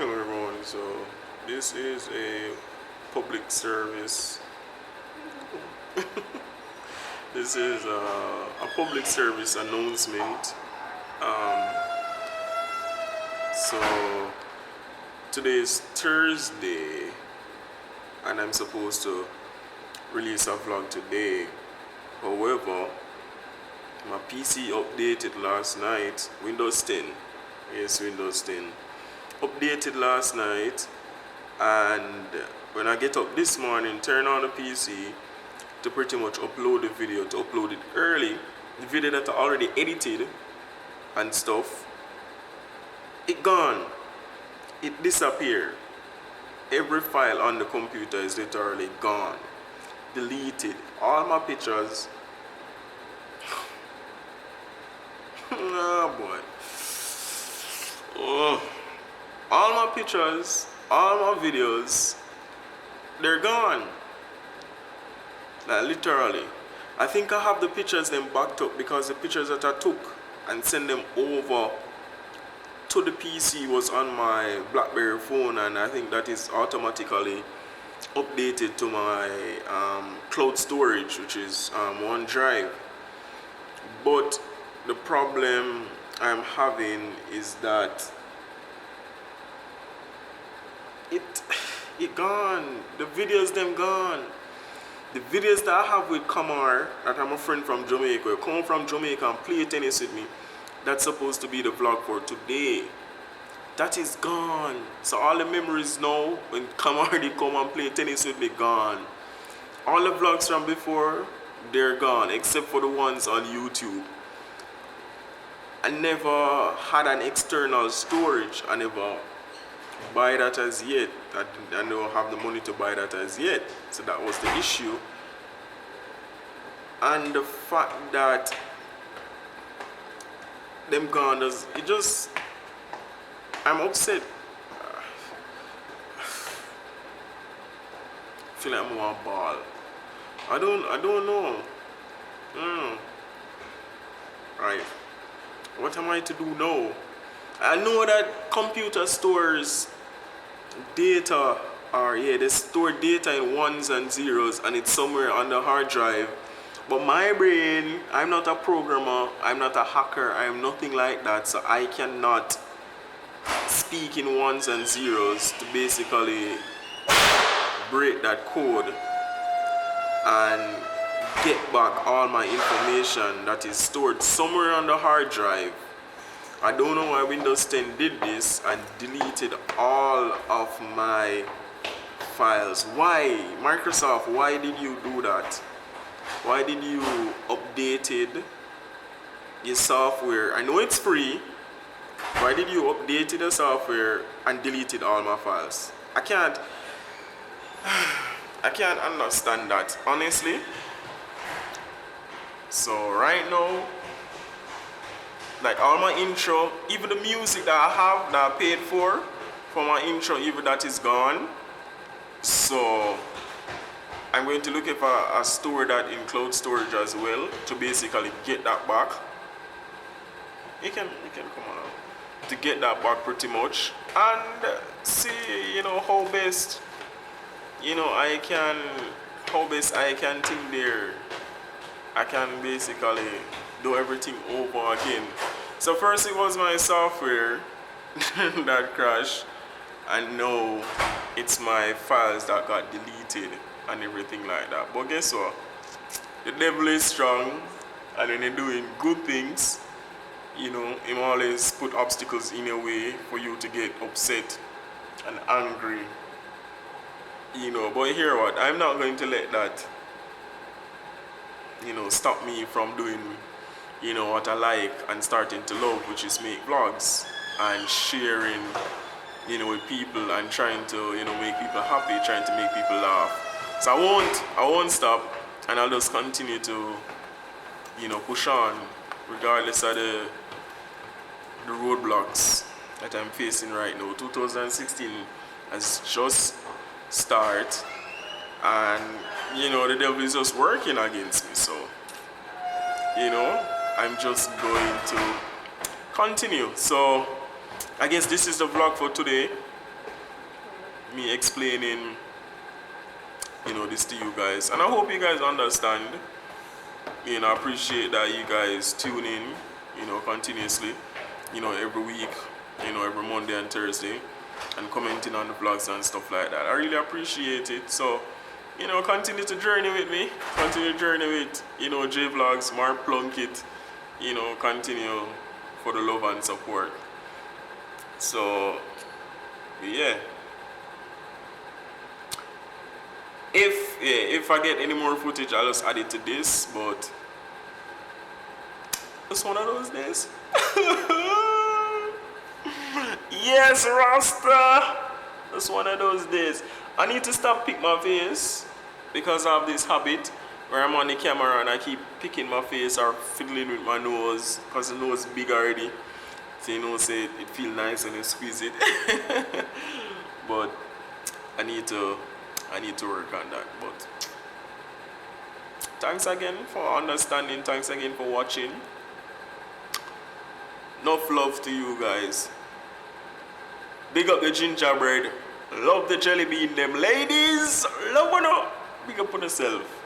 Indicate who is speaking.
Speaker 1: Hello everyone, so this is a public service. This is a public service announcement. Um, so today is Thursday, and I'm supposed to release a vlog today. However, my PC updated last night. Windows 10, yes, Windows 10 updated last night, and when I get up this morning, turn on the PC to pretty much upload the video, to upload it early, the video that I already edited and stuff, it gone, it disappeared. Every file on the computer is literally gone, deleted. All my pictures, oh boy, oh. All my pictures, all my videos, they're gone. Like literally. I think I have the pictures then backed up because the pictures that I took and sent them over to the PC was on my BlackBerry phone, and I think that is automatically updated to my cloud storage, which is OneDrive. But the problem I'm having is that it gone. The videos them gone. The videos that I have with Kamar, that I'm a friend from Jamaica, come from Jamaica and play tennis with me, that's supposed to be the vlog for today. That is gone. So all the memories now when Kamar did come and play tennis with me, gone. All the vlogs from before, they're gone, except for the ones on YouTube. I never had an external storage. I never buy that as yet. I don't have the money to buy that as yet. So that was the issue. And the fact that them gone, it just, I'm upset. I feel like I'm on ball. I don't know. Right. What am I to do now? I know that computer stores data, or they store data in ones and zeros, and it's somewhere on the hard drive. But my brain, I'm not a programmer, I'm not a hacker, I'm nothing like that, so I cannot speak in ones and zeros to basically break that code and get back all my information that is stored somewhere on the hard drive. I don't know why Windows 10 did this and deleted all of my files. Why? Microsoft, why did you do that? Why did you updated your software? I know it's free. Why did you update the software and deleted all my files? I can't understand that, honestly. So right now, like all my intro, even the music that I have that I paid for my intro, even that is gone. So I'm going to look for a store that in cloud storage as well to basically get that back. You can come on to get that back pretty much, and see, how best, how best I can think there. I can basically do everything over again. So first it was my software that crashed, and now it's my files that got deleted and everything like that. But guess what? The devil is strong, and when you're doing good things, he always put obstacles in your way for you to get upset and angry. But hear what? I'm not going to let that stop me from doing what I like and starting to love, which is make vlogs and sharing with people and trying to make people happy, trying to make people laugh. So I won't stop, and I'll just continue to push on regardless of the roadblocks that I'm facing right now. 2016 has just started, and the devil is just working against me. So I'm just going to continue. So I guess this is the vlog for today. me explaining, you know, this to you guys, and I hope you guys understand. You know, I appreciate that you guys tune in, you know, continuously, you know, every week, you know, every Monday and Thursday, and commenting on the vlogs and stuff like that. I really appreciate it. So, you know, continue to journey with me, continue to journey with, you know, JVLOGS, Mark Plunkett, you know, continue for the love and support. So, yeah. If I get any more footage, I'll just add it to this, but it's one of those days. Yes, Rasta! It's one of those days. I need to stop picking my face because I have this habit where I'm on the camera and I keep picking my face or fiddling with my nose because the nose is big already. So you know, say it feels nice when you squeeze it. But I need to work on that. But thanks again for understanding. Thanks again for watching. Enough love to you guys. Big up the gingerbread. Love the jelly bean them. Ladies, love one up. Big up on yourself.